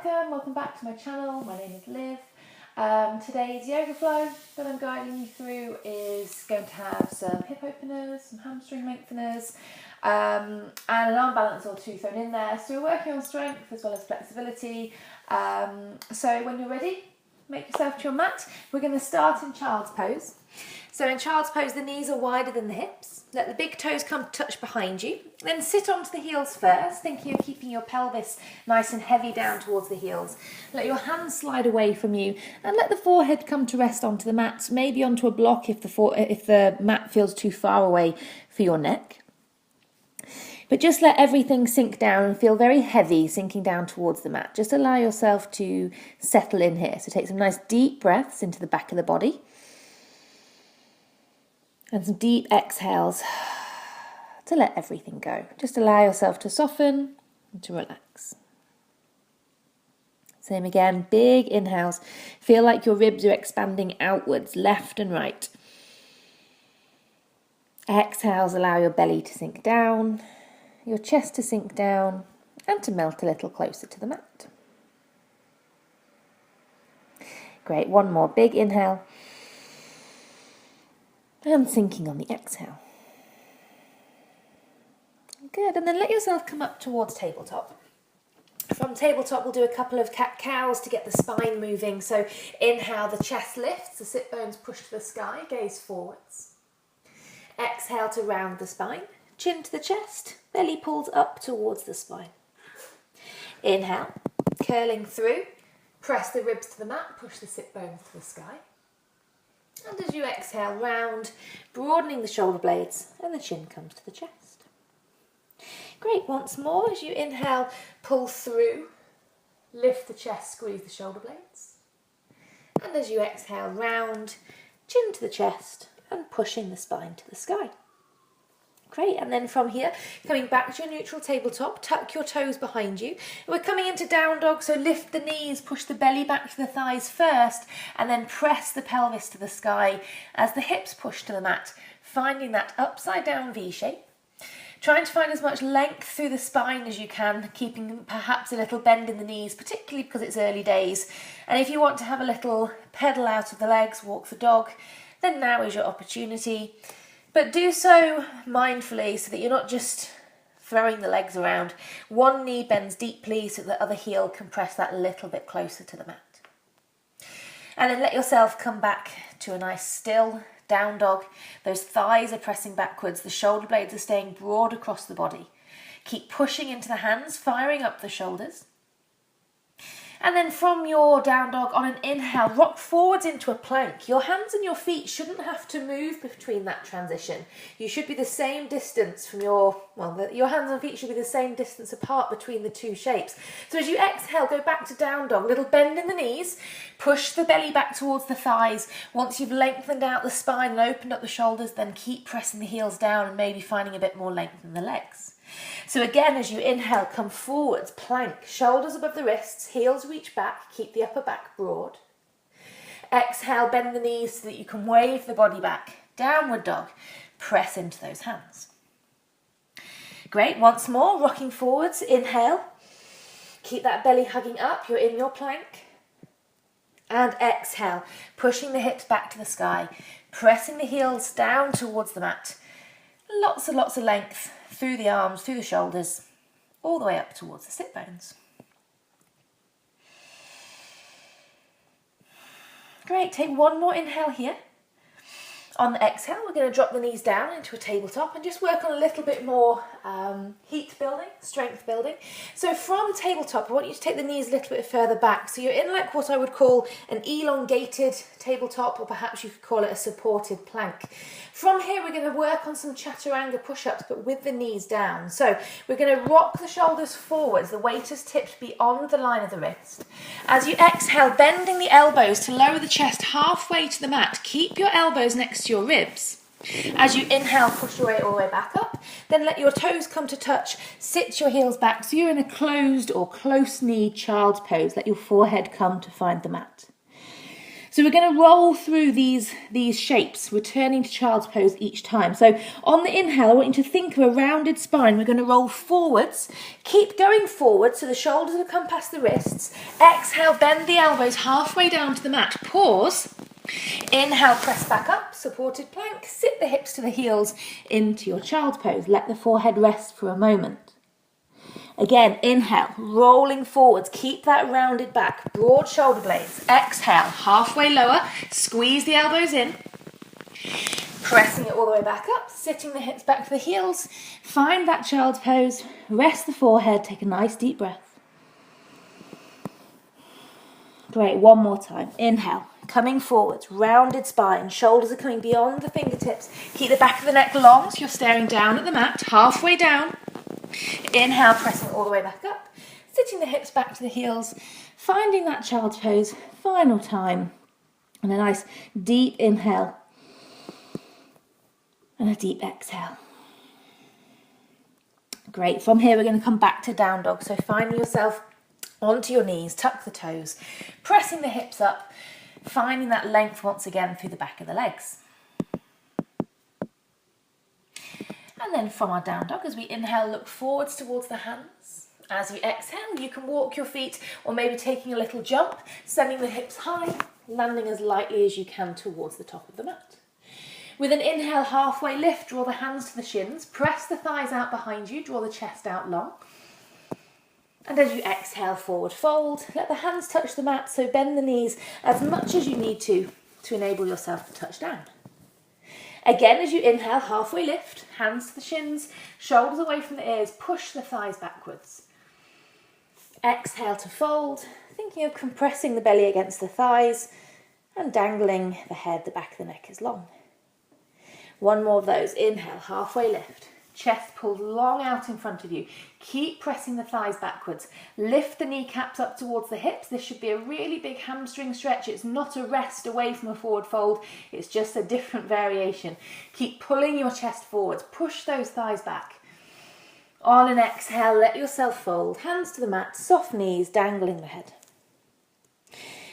welcome back to my channel. My name is Liv. Today's yoga flow that I'm guiding you through is going to have some hip openers, some hamstring lengtheners, and an arm balance or two thrown in there. So we're working on strength as well as flexibility. So when you're ready, make yourself to your mat. We're going to start in child's pose. So in child's pose, the knees are wider than the hips. Let the big toes come touch behind you. Then sit onto the heels first, thinking of keeping your pelvis nice and heavy down towards the heels. Let your hands slide away from you and let the forehead come to rest onto the mat, maybe onto a block if the mat feels too far away for your neck. But just let everything sink down and feel very heavy sinking down towards the mat. Just allow yourself to settle in here. So take some nice deep breaths into the back of the body. And some deep exhales to let everything go. Just allow yourself to soften and to relax. Same again, big inhales. Feel like your ribs are expanding outwards, left and right. Exhales allow your belly to sink down, your chest to sink down, and to melt a little closer to the mat. Great, one more big inhale. And sinking on the exhale. Good, and then let yourself come up towards tabletop. From tabletop, we'll do a couple of cat-cows to get the spine moving. So inhale, the chest lifts, the sit bones push to the sky, gaze forwards. Exhale to round the spine, chin to the chest, belly pulls up towards the spine. Inhale, curling through, press the ribs to the mat, push the sit bones to the sky. And as you exhale, round, broadening the shoulder blades, and the chin comes to the chest. Great, once more, as you inhale, pull through, lift the chest, squeeze the shoulder blades. And as you exhale, round, chin to the chest, and pushing the spine to the sky. Great, and then from here, coming back to your neutral tabletop, tuck your toes behind you. We're coming into down dog, so lift the knees, push the belly back to the thighs first, and then press the pelvis to the sky as the hips push to the mat, finding that upside down V shape. Trying to find as much length through the spine as you can, keeping perhaps a little bend in the knees, particularly because it's early days. And if you want to have a little pedal out of the legs, walk the dog, then now is your opportunity. But do so mindfully so that you're not just throwing the legs around. One knee bends deeply so the other heel can press that little bit closer to the mat. And then let yourself come back to a nice still down dog. Those thighs are pressing backwards. The shoulder blades are staying broad across the body. Keep pushing into the hands, firing up the shoulders. And then from your down dog, on an inhale, rock forwards into a plank. Your hands and your feet shouldn't have to move between that transition. You should be the same distance from your hands and feet should be the same distance apart between the two shapes. So as you exhale, go back to down dog, little bend in the knees, push the belly back towards the thighs. Once you've lengthened out the spine and opened up the shoulders, then keep pressing the heels down and maybe finding a bit more length in the legs. So again, as you inhale, come forwards, plank, shoulders above the wrists, heels reach back, keep the upper back broad. Exhale, bend the knees so that you can wave the body back. Downward dog, press into those hands. Great, once more, rocking forwards, inhale. Keep that belly hugging up, you're in your plank. And exhale, pushing the hips back to the sky, pressing the heels down towards the mat. Lots and lots of length through the arms, through the shoulders, all the way up towards the sit bones. Great, take one more inhale here. On the exhale, we're going to drop the knees down into a tabletop and just work on a little bit more heat building, strength building. So from tabletop, I want you to take the knees a little bit further back. So you're in like what I would call an elongated tabletop, or perhaps you could call it a supported plank. From here, we're going to work on some chaturanga push-ups, but with the knees down. So we're going to rock the shoulders forwards. The weight is tipped beyond the line of the wrist. As you exhale, bending the elbows to lower the chest halfway to the mat. Keep your elbows next to your ribs. As you inhale, push your way all the way back up. Then let your toes come to touch. Sit your heels back so you're in a closed or close knee child's pose. Let your forehead come to find the mat. So we're going to roll through these shapes, returning to child's pose each time. So on the inhale, I want you to think of a rounded spine. We're going to roll forwards. Keep going forward so the shoulders will come past the wrists. Exhale, bend the elbows halfway down to the mat. Pause. Inhale, press back up, supported plank. Sit the hips to the heels into your child's pose. Let the forehead rest for a moment. Again, inhale, rolling forwards, keep that rounded back, broad shoulder blades. Exhale, halfway lower, squeeze the elbows in, pressing it all the way back up, sitting the hips back to the heels. Find that child's pose, rest the forehead, take a nice deep breath. Great, one more time. Inhale, coming forwards, rounded spine, shoulders are coming beyond the fingertips. Keep the back of the neck long so you're staring down at the mat, halfway down. Inhale, pressing all the way back up, sitting the hips back to the heels, finding that child's pose, final time, and a nice deep inhale, and a deep exhale. Great, from here we're going to come back to down dog, so finding yourself onto your knees, tuck the toes, pressing the hips up, finding that length once again through the back of the legs. And then from our down dog, as we inhale, look forwards towards the hands. As you exhale, you can walk your feet or maybe taking a little jump, sending the hips high, landing as lightly as you can towards the top of the mat. With an inhale, halfway lift, draw the hands to the shins, press the thighs out behind you, draw the chest out long. And as you exhale, forward fold, let the hands touch the mat, so bend the knees as much as you need to enable yourself to touch down. Again, as you inhale, halfway lift, hands to the shins, shoulders away from the ears, push the thighs backwards. Exhale to fold, thinking of compressing the belly against the thighs and dangling the head, the back of the neck is long. One more of those. Inhale, halfway lift, chest pulled long out in front of you. Keep pressing the thighs backwards. Lift the kneecaps up towards the hips. This should be a really big hamstring stretch. It's not a rest away from a forward fold. It's just a different variation. Keep pulling your chest forwards. Push those thighs back. On an exhale, let yourself fold. Hands to the mat, soft knees, dangling the head.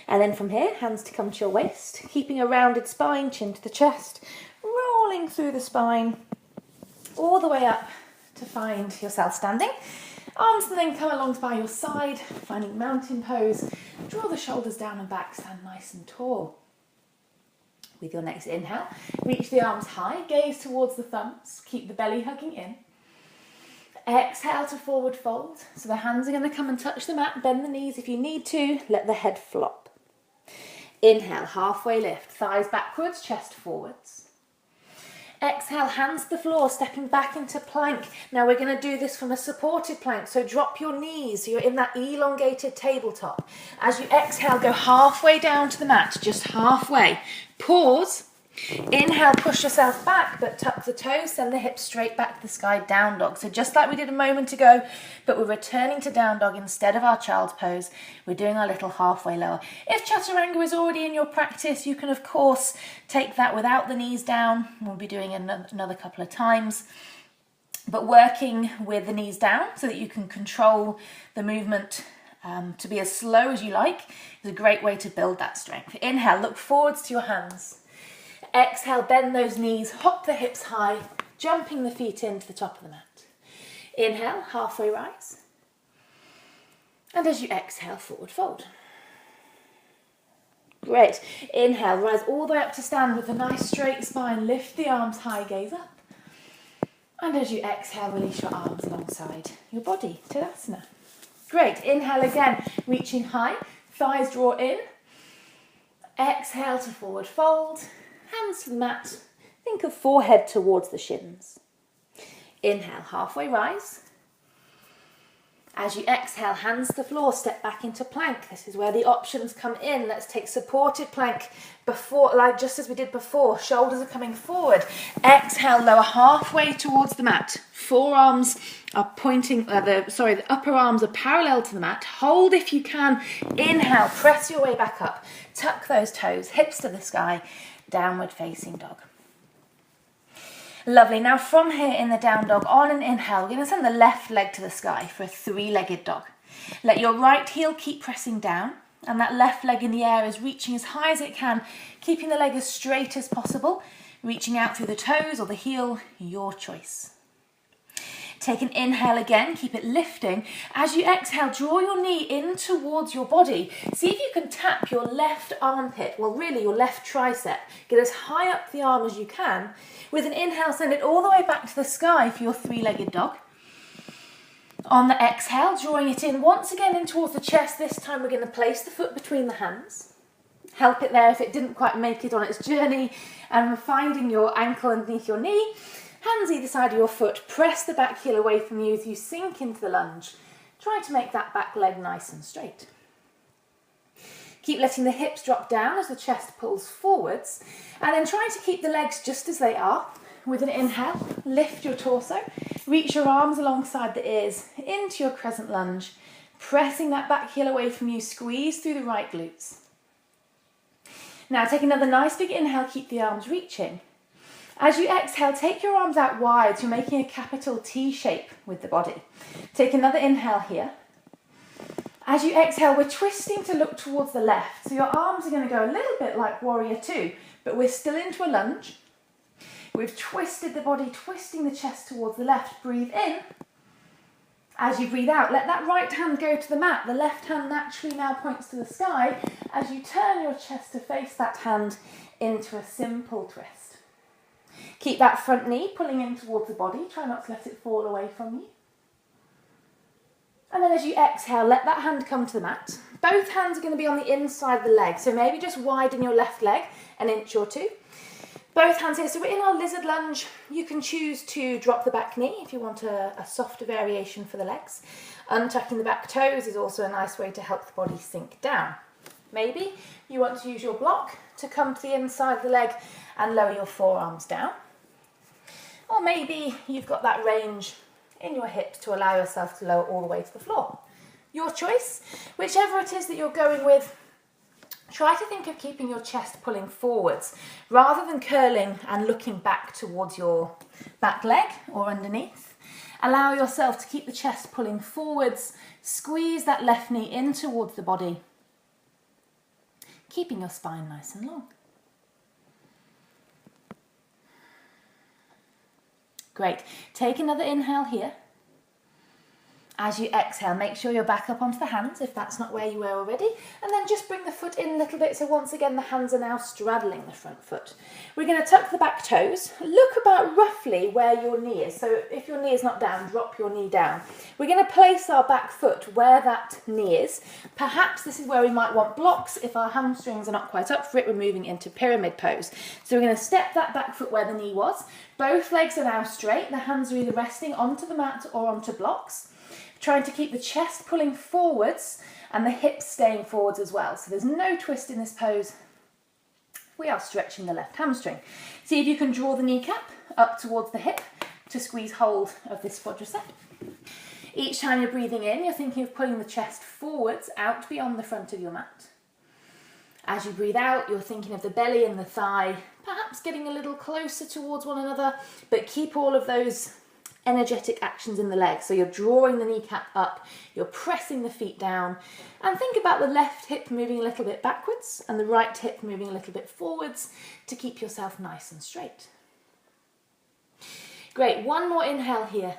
And then from here, hands to come to your waist, keeping a rounded spine, chin to the chest, rolling through the spine, all the way up to find yourself standing. Arms and then come along by your side, finding mountain pose. Draw the shoulders down and back, stand nice and tall. With your next inhale, reach the arms high, gaze towards the thumbs, keep the belly hugging in. Exhale to forward fold. So the hands are going to come and touch the mat, bend the knees if you need to, let the head flop. Inhale, halfway lift, thighs backwards, chest forwards. Exhale, hands to the floor, stepping back into plank. Now we're going to do this from a supported plank, so drop your knees, so you're in that elongated tabletop. As you exhale, go halfway down to the mat, just halfway. Pause. Inhale, push yourself back, but tuck the toes, send the hips straight back to the sky, down dog. So just like we did a moment ago, but we're returning to down dog instead of our child's pose. We're doing our little halfway lower. If chaturanga is already in your practice, you can of course take that without the knees down. We'll be doing another couple of times. But working with the knees down so that you can control the movement to be as slow as you like is a great way to build that strength. Inhale, look forwards to your hands. Exhale, bend those knees, hop the hips high, jumping the feet into the top of the mat. Inhale, halfway rise. And as you exhale, forward fold. Great. Inhale, rise all the way up to stand with a nice straight spine. Lift the arms high, gaze up. And as you exhale, release your arms alongside your body, Tadasana. Great. Inhale again, reaching high, thighs draw in. Exhale to forward fold. Hands to the mat, think of forehead towards the shins. Inhale, halfway rise. As you exhale, hands to the floor, step back into plank. This is where the options come in. Let's take supported plank before, like just as we did before. Shoulders are coming forward. Exhale, lower halfway towards the mat. Forearms are pointing, the upper arms are parallel to the mat. Hold if you can. Inhale, press your way back up. Tuck those toes, hips to the sky. Downward facing dog. Lovely. Now from here in the down dog, on an inhale, we're going to send the left leg to the sky for a three-legged dog. Let your right heel keep pressing down. and that left leg in the air is reaching as high as it can, keeping the leg as straight as possible, reaching out through the toes or the heel, your choice. Take an inhale again, keep it lifting. As you exhale, draw your knee in towards your body. See if you can tap your left armpit, well really your left tricep. Get as high up the arm as you can. With an inhale, send it all the way back to the sky for your three-legged dog. On the exhale, drawing it in once again in towards the chest. This time we're going to place the foot between the hands. Help it there if it didn't quite make it on its journey. And finding your ankle underneath your knee. Hands either side of your foot, press the back heel away from you as you sink into the lunge. Try to make that back leg nice and straight. Keep letting the hips drop down as the chest pulls forwards, and then try to keep the legs just as they are. With an inhale, lift your torso, reach your arms alongside the ears into your crescent lunge, pressing that back heel away from you, squeeze through the right glutes. Now take another nice big inhale, keep the arms reaching. As you exhale, take your arms out wide, so you're making a capital T shape with the body. Take another inhale here. As you exhale, we're twisting to look towards the left. So your arms are going to go a little bit like warrior two, but we're still into a lunge. We've twisted the body, twisting the chest towards the left. Breathe in. As you breathe out, let that right hand go to the mat. The left hand naturally now points to the sky as you turn your chest to face that hand into a simple twist. Keep that front knee pulling in towards the body. Try not to let it fall away from you. And then as you exhale, let that hand come to the mat. Both hands are going to be on the inside of the leg, so maybe just widen your left leg an inch or two. Both hands here. So we're in our lizard lunge. You can choose to drop the back knee if you want a softer variation for the legs. Untucking the back toes is also a nice way to help the body sink down. Maybe you want to use your block to come to the inside of the leg and lower your forearms down. Or maybe you've got that range in your hips to allow yourself to lower all the way to the floor. Your choice. Whichever it is that you're going with, try to think of keeping your chest pulling forwards rather than curling and looking back towards your back leg or underneath. Allow yourself to keep the chest pulling forwards. Squeeze that left knee in towards the body, keeping your spine nice and long. Great. Take another inhale here. As you exhale, make sure you're back up onto the hands if that's not where you were already. And then just bring the foot in a little bit. So once again, the hands are now straddling the front foot. We're going to tuck the back toes. Look about roughly where your knee is. So if your knee is not down, drop your knee down. We're going to place our back foot where that knee is. Perhaps this is where we might want blocks. If our hamstrings are not quite up for it, we're moving into pyramid pose. So we're going to step that back foot where the knee was. Both legs are now straight. The hands are either resting onto the mat or onto blocks. Trying to keep the chest pulling forwards and the hips staying forwards as well. So there's no twist in this pose. We are stretching the left hamstring. See if you can draw the kneecap up towards the hip to squeeze hold of this quadricep. Each time you're breathing in, you're thinking of pulling the chest forwards out beyond the front of your mat. As you breathe out, you're thinking of the belly and the thigh, perhaps getting a little closer towards one another, but keep all of those energetic actions in the legs. So you're drawing the kneecap up, you're pressing the feet down, and think about the left hip moving a little bit backwards and the right hip moving a little bit forwards to keep yourself nice and straight. Great, one more inhale here.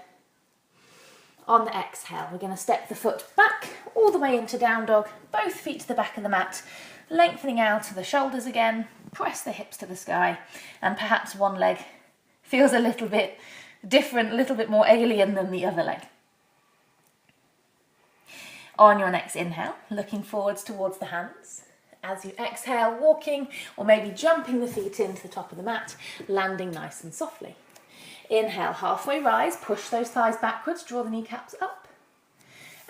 On the exhale, we're going to step the foot back all the way into down dog, both feet to the back of the mat, lengthening out to the shoulders again, press the hips to the sky, and perhaps one leg feels a little bit different, a little bit more alien than the other leg. On your next inhale, looking forwards towards the hands. As you exhale, walking or maybe jumping the feet into the top of the mat, landing nice and softly. Inhale, halfway rise, push those thighs backwards, draw the kneecaps up.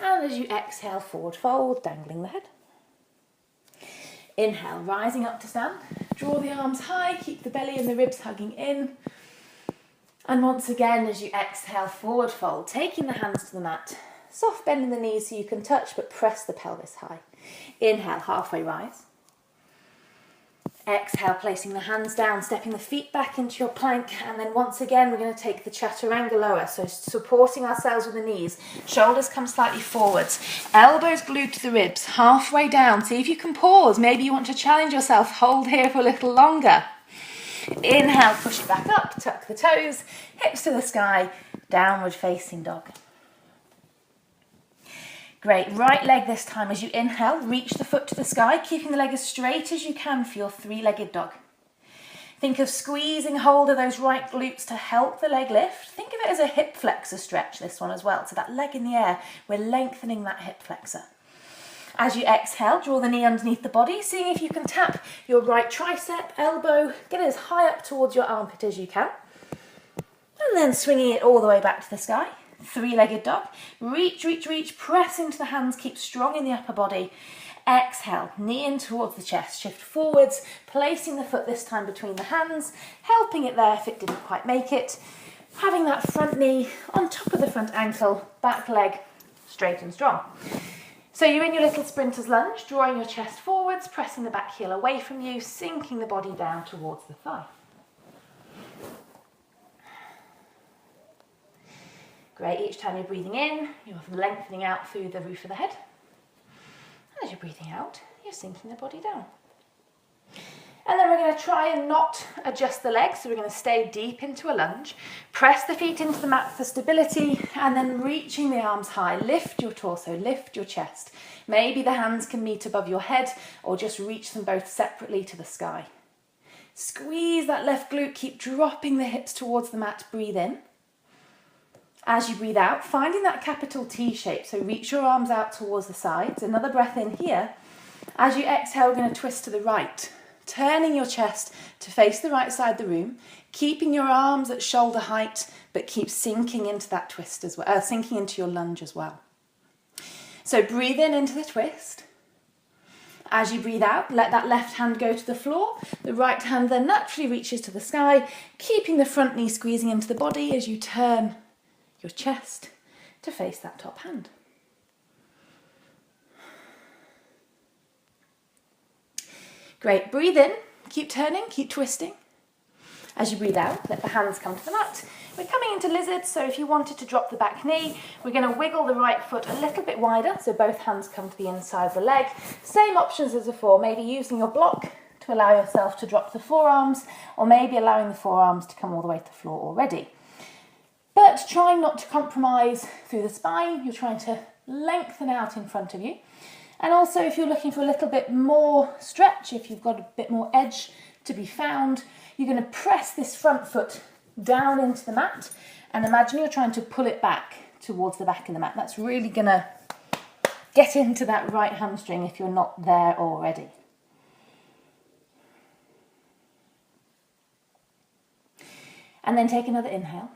And as you exhale, forward fold, dangling the head. Inhale, rising up to stand. Draw the arms high, keep the belly and the ribs hugging in. And once again, as you exhale, forward fold, taking the hands to the mat. Soft bend in the knees so you can touch, but press the pelvis high. Inhale, halfway rise. Exhale, placing the hands down, stepping the feet back into your plank, and then once again we're going to take the chaturanga lower, so supporting ourselves with the knees. Shoulders come slightly forwards, elbows glued to the ribs, halfway down. See if you can pause. Maybe you want to challenge yourself. Hold here for a little longer. Inhale, push it back up, tuck the toes, hips to the sky, downward facing dog. Great, right leg this time. As you inhale, reach the foot to the sky, keeping the leg as straight as you can for your three-legged dog. Think of squeezing hold of those right glutes to help the leg lift. Think of it as a hip flexor stretch, this one as well. So that leg in the air, we're lengthening that hip flexor. As you exhale, draw the knee underneath the body, seeing if you can tap your right tricep, elbow, get it as high up towards your armpit as you can. And then swinging it all the way back to the sky. Three-legged dog. Reach, reach, reach. Press into the hands. Keep strong in the upper body. Exhale. Knee in towards the chest. Shift forwards. Placing the foot this time between the hands. Helping it there if it didn't quite make it. Having that front knee on top of the front ankle. Back leg straight and strong. So you're in your little sprinter's lunge. Drawing your chest forwards. Pressing the back heel away from you. Sinking the body down towards the thigh. Great, each time you're breathing in, you're lengthening out through the roof of the head. And as you're breathing out, you're sinking the body down. And then we're going to try and not adjust the legs, so we're going to stay deep into a lunge. Press the feet into the mat for stability, and then reaching the arms high. Lift your torso, lift your chest. Maybe the hands can meet above your head, or just reach them both separately to the sky. Squeeze that left glute, keep dropping the hips towards the mat, breathe in. As you breathe out, finding that capital T shape, so reach your arms out towards the sides. Another breath in here. As you exhale, we're going to twist to the right, turning your chest to face the right side of the room, keeping your arms at shoulder height, but keep sinking into that twist as well, sinking into your lunge as well. So breathe in into the twist. As you breathe out, let that left hand go to the floor. The right hand then naturally reaches to the sky, keeping the front knee squeezing into the body as you turn your chest to face that top hand. Great, breathe in, keep turning, keep twisting. As you breathe out, let the hands come to the mat. We're coming into lizard, so if you wanted to drop the back knee, we're going to wiggle the right foot a little bit wider, so both hands come to the inside of the leg. Same options as before, maybe using your block to allow yourself to drop the forearms, or maybe allowing the forearms to come all the way to the floor already. But trying not to compromise through the spine, you're trying to lengthen out in front of you. And also if you're looking for a little bit more stretch, if you've got a bit more edge to be found, you're going to press this front foot down into the mat and imagine you're trying to pull it back towards the back of the mat. That's really going to get into that right hamstring if you're not there already. And then take another inhale.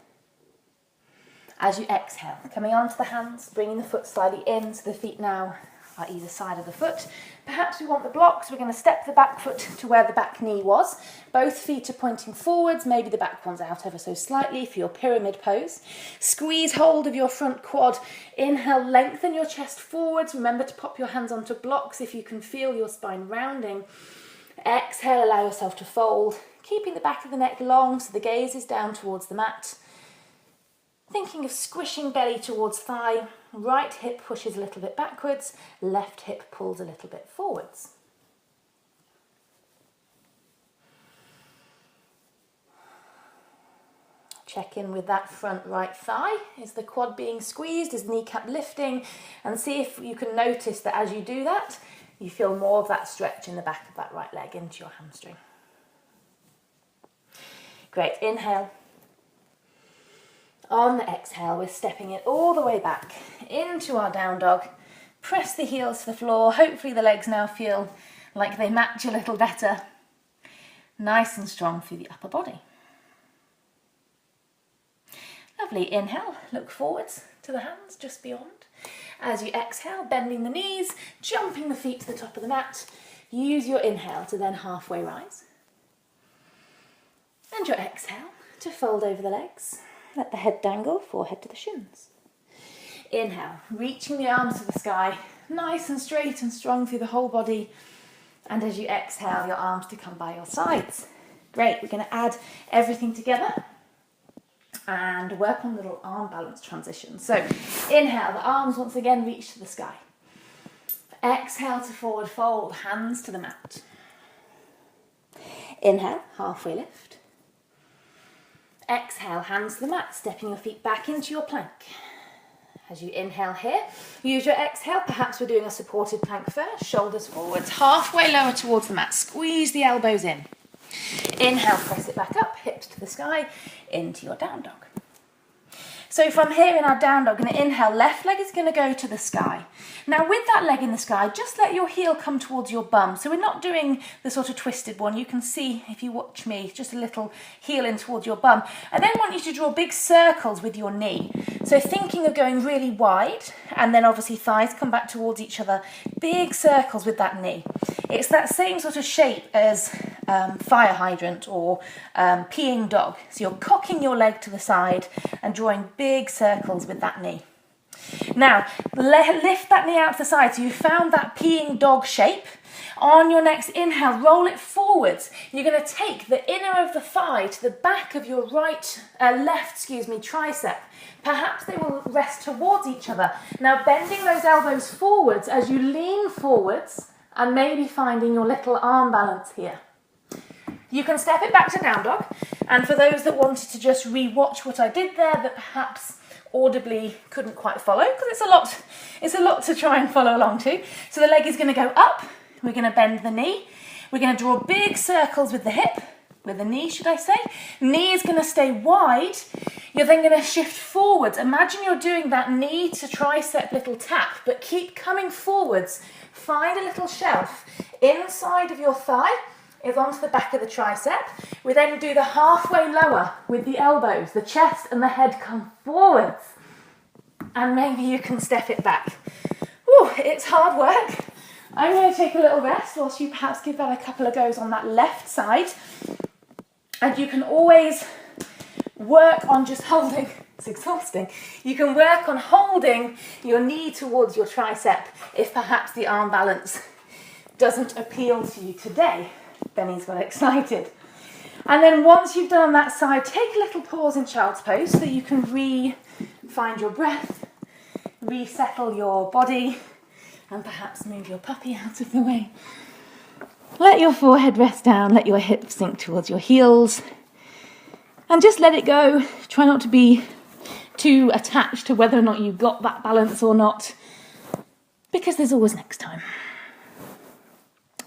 As you exhale, coming onto the hands, bringing the foot slightly in, so the feet now are either side of the foot. Perhaps we want the block, so we're going to step the back foot to where the back knee was. Both feet are pointing forwards, maybe the back one's out ever so slightly for your pyramid pose. Squeeze hold of your front quad. Inhale, lengthen your chest forwards. Remember to pop your hands onto blocks if you can feel your spine rounding. Exhale, allow yourself to fold, keeping the back of the neck long so the gaze is down towards the mat. Thinking of squishing belly towards thigh, right hip pushes a little bit backwards, left hip pulls a little bit forwards. Check in with that front right thigh. Is the quad being squeezed? Is the kneecap lifting? And see if you can notice that as you do that, you feel more of that stretch in the back of that right leg into your hamstring. Great, inhale. On the exhale, we're stepping it all the way back into our down dog. Press the heels to the floor. Hopefully the legs now feel like they match a little better. Nice and strong through the upper body. Lovely, inhale, look forwards to the hands just beyond. As you exhale, bending the knees, jumping the feet to the top of the mat. Use your inhale to then halfway rise. And your exhale to fold over the legs. Let the head dangle, forehead to the shins. Inhale, reaching the arms to the sky, nice and straight and strong through the whole body. And as you exhale, your arms to come by your sides. Great, we're going to add everything together and work on little arm balance transitions. So inhale, the arms once again reach to the sky. Exhale to forward fold, hands to the mat. Inhale, halfway lift. Exhale, hands to the mat, stepping your feet back into your plank. As you inhale here, use your exhale. Perhaps we're doing a supported plank first. Shoulders forwards, halfway lower towards the mat. Squeeze the elbows in. Inhale, press it back up, hips to the sky, into your down dog. So from here in our down dog, going to inhale, left leg is going to go to the sky. Now with that leg in the sky, just let your heel come towards your bum. So we're not doing the sort of twisted one. You can see, if you watch me, just a little heel in towards your bum. I then want you to draw big circles with your knee. So thinking of going really wide, and then obviously thighs come back towards each other. Big circles with that knee. It's that same sort of shape as fire hydrant or peeing dog. So you're cocking your leg to the side and drawing big circles with that knee. Now, lift that knee out to the side. So you found that peeing dog shape. On your next inhale, roll it forwards. You're going to take the inner of the thigh to the back of your left tricep. Perhaps they will rest towards each other. Now, bending those elbows forwards as you lean forwards and maybe finding your little arm balance here. You can step it back to down dog. And for those that wanted to just re-watch what I did there, that perhaps audibly couldn't quite follow, because it's a lot to try and follow along to. So the leg is going to go up. We're going to bend the knee. We're going to draw big circles with the hip, with the knee, should I say. Knee is going to stay wide. You're then going to shift forwards. Imagine you're doing that knee to tricep little tap, but keep coming forwards. Find a little shelf. Inside of your thigh is onto the back of the tricep. We then do the halfway lower with the elbows. The chest and the head come forwards. And maybe you can step it back. Whew, it's hard work. I'm going to take a little rest whilst you perhaps give that a couple of goes on that left side. And you can always work on just holding. It's exhausting. You can work on holding your knee towards your tricep if perhaps the arm balance doesn't appeal to you today. Benny's got excited. And then once you've done on that side, take a little pause in child's pose so that you can find your breath, resettle your body, and perhaps move your puppy out of the way. Let your forehead rest down, let your hips sink towards your heels, and just let it go. Try not to be too attached to whether or not you got that balance or not, because there's always next time.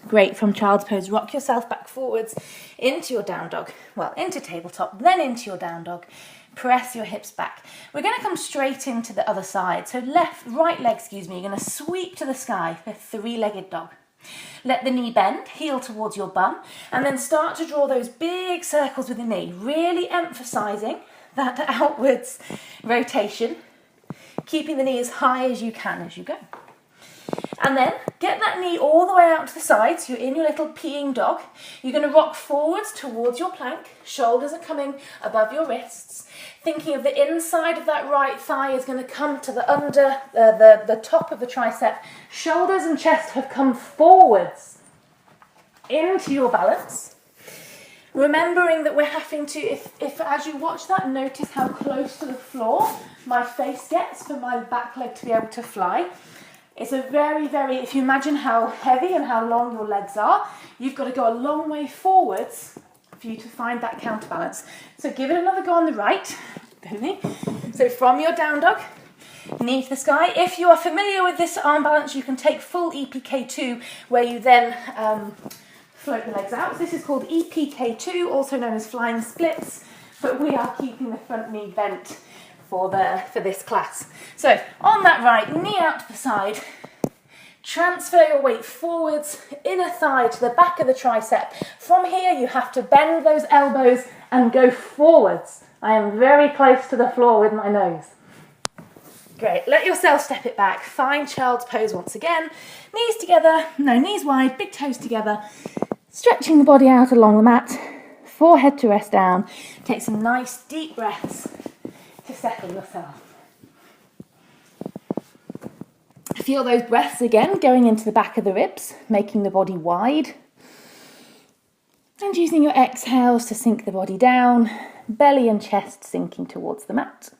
Great, from child's pose, rock yourself back forwards into your down dog. Well, into tabletop, then into your down dog. Press your hips back. We're going to come straight into the other side. So right leg, you're going to sweep to the sky, the three-legged dog. Let the knee bend, heel towards your bum, and then start to draw those big circles with the knee, really emphasising that outwards rotation, keeping the knee as high as you can as you go. And then get that knee all the way out to the side, so you're in your little peeing dog. You're going to rock forwards towards your plank. Shoulders are coming above your wrists. Thinking of the inside of that right thigh is going to come to the top of the tricep. Shoulders and chest have come forwards into your balance. Remembering that we're having to, if as you watch that, notice how close to the floor my face gets for my back leg to be able to fly. It's a very, very, if you imagine how heavy and how long your legs are, you've got to go a long way forwards for you to find that counterbalance. So give it another go on the right. So from your down dog, knee to the sky. If you are familiar with this arm balance, you can take full EPK2, where you then float the legs out. So this is called EPK2, also known as flying splits, but we are keeping the front knee bent for this class. So on that right, knee out to the side, transfer your weight forwards, inner thigh to the back of the tricep. From here you have to bend those elbows and go forwards. I am very close to the floor with my nose. Great, let yourself step it back, find child's pose once again. Knees together, knees wide, big toes together, stretching the body out along the mat, forehead to rest down. Take some nice deep breaths to settle yourself. Feel those breaths again going into the back of the ribs, making the body wide. And using your exhales to sink the body down, belly and chest sinking towards the mat.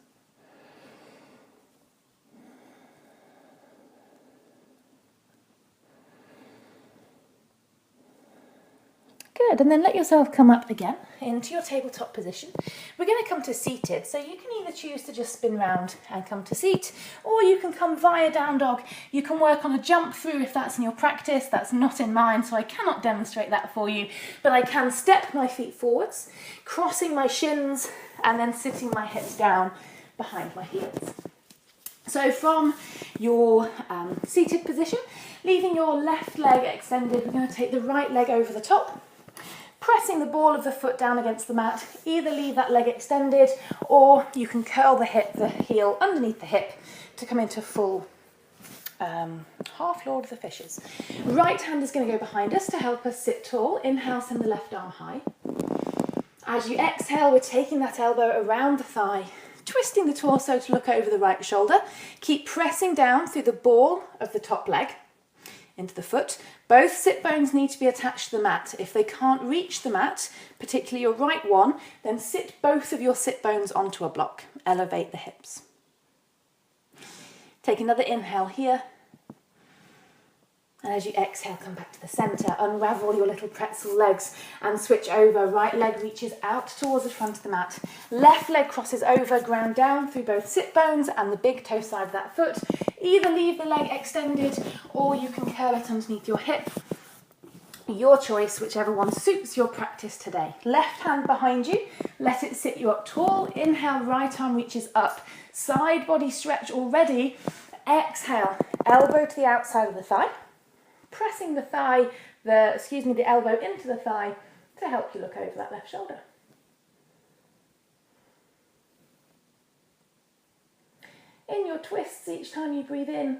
Good, and then let yourself come up again into your tabletop position. We're going to come to seated, so you can either choose to just spin round and come to seat, or you can come via down dog. You can work on a jump through if that's in your practice. That's not in mine, so I cannot demonstrate that for you, but I can step my feet forwards, crossing my shins, and then sitting my hips down behind my heels. So from your seated position, leaving your left leg extended, we're going to take the right leg over the top, pressing the ball of the foot down against the mat. Either leave that leg extended, or you can curl the heel underneath the hip to come into full half Lord of the Fishes. Right hand is going to go behind us to help us sit tall. Inhale, send the left arm high. As you exhale, we're taking that elbow around the thigh, twisting the torso to look over the right shoulder. Keep pressing down through the ball of the top leg into the foot. Both sit bones need to be attached to the mat. If they can't reach the mat, particularly your right one, then sit both of your sit bones onto a block. Elevate the hips. Take another inhale here. And as you exhale, come back to the centre. Unravel your little pretzel legs and switch over. Right leg reaches out towards the front of the mat. Left leg crosses over, ground down through both sit bones and the big toe side of that foot. Either leave the leg extended, or you can curl it underneath your hip. Your choice, whichever one suits your practice today. Left hand behind you, let it sit you up tall. Inhale, right arm reaches up. Side body stretch already. Exhale, elbow to the outside of the thigh. Pressing the elbow into the thigh to help you look over that left shoulder. In your twists, each time you breathe in,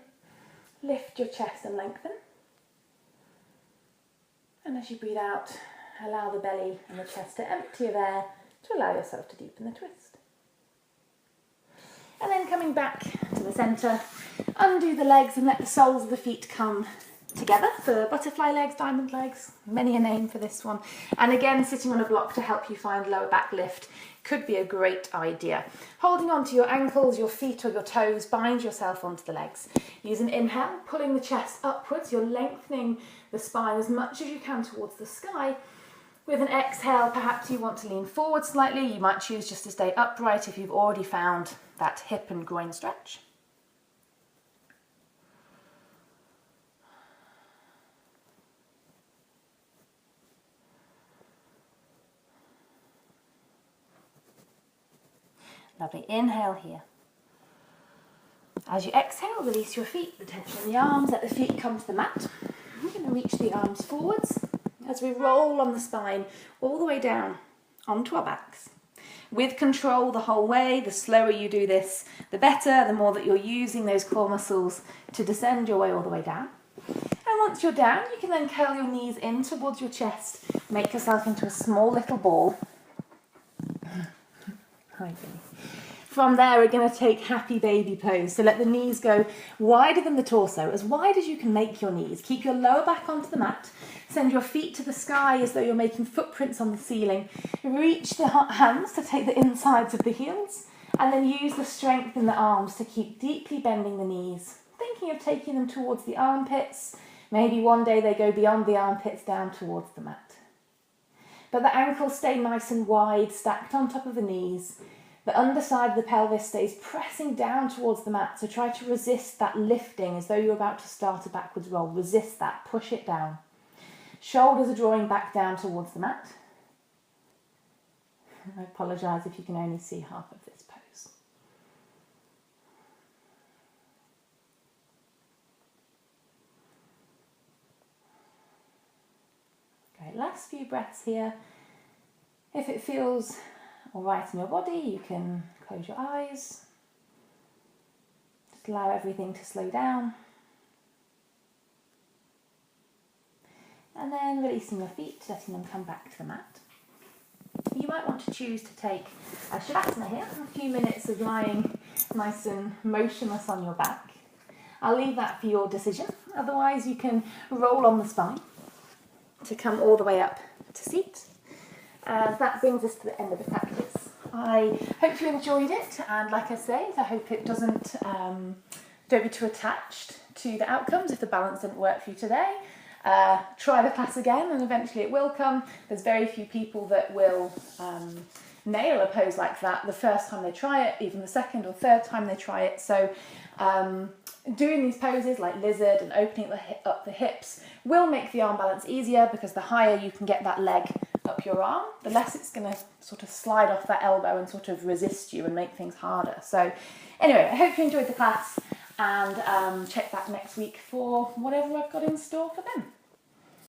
lift your chest and lengthen. And as you breathe out, allow the belly and the chest to empty of air to allow yourself to deepen the twist. And then coming back to the centre, undo the legs and let the soles of the feet come together for butterfly legs, diamond legs, many a name for this one. And again, sitting on a block to help you find lower back lift could be a great idea. Holding onto your ankles, your feet or your toes, bind yourself onto the legs. Use an inhale, pulling the chest upwards. You're lengthening the spine as much as you can towards the sky. With an exhale, perhaps you want to lean forward slightly. You might choose just to stay upright if you've already found that hip and groin stretch. Lovely, inhale here. As you exhale, release your feet, the tension in the arms, let the feet come to the mat. We're going to reach the arms forwards as we roll on the spine all the way down onto our backs. With control the whole way. The slower you do this, the better, the more that you're using those core muscles to descend your way all the way down. And once you're down, you can then curl your knees in towards your chest, make yourself into a small little ball. From there, we're going to take happy baby pose. So let the knees go wider than the torso, as wide as you can make your knees. Keep your lower back onto the mat. Send your feet to the sky as though you're making footprints on the ceiling. Reach the hands to take the insides of the heels, and then use the strength in the arms to keep deeply bending the knees. Thinking of taking them towards the armpits. Maybe one day they go beyond the armpits down towards the mat. But the ankles stay nice and wide, stacked on top of the knees. The underside of the pelvis stays pressing down towards the mat, so try to resist that lifting as though you're about to start a backwards roll. Resist that, push it down. Shoulders are drawing back down towards the mat. I apologise if you can only see half of this pose. Great, last few breaths here. If it feels all right in your body, you can close your eyes. Just allow everything to slow down. And then releasing your feet, letting them come back to the mat. You might want to choose to take a Shavasana here, a few minutes of lying nice and motionless on your back. I'll leave that for your decision. Otherwise, you can roll on the spine to come all the way up to seat. And that brings us to the end of the practice. I hope you enjoyed it, and like I say, I hope it doesn't, don't be too attached to the outcomes if the balance didn't work for you today. Try the class again and eventually it will come. There's very few people that will nail a pose like that the first time they try it, even the second or third time they try it. So doing these poses like lizard and opening up the hips will make the arm balance easier, because the higher you can get that leg up your arm, the less it's going to sort of slide off that elbow and sort of resist you and make things harder. So anyway, I hope you enjoyed the class, and check back next week for whatever I've got in store for them.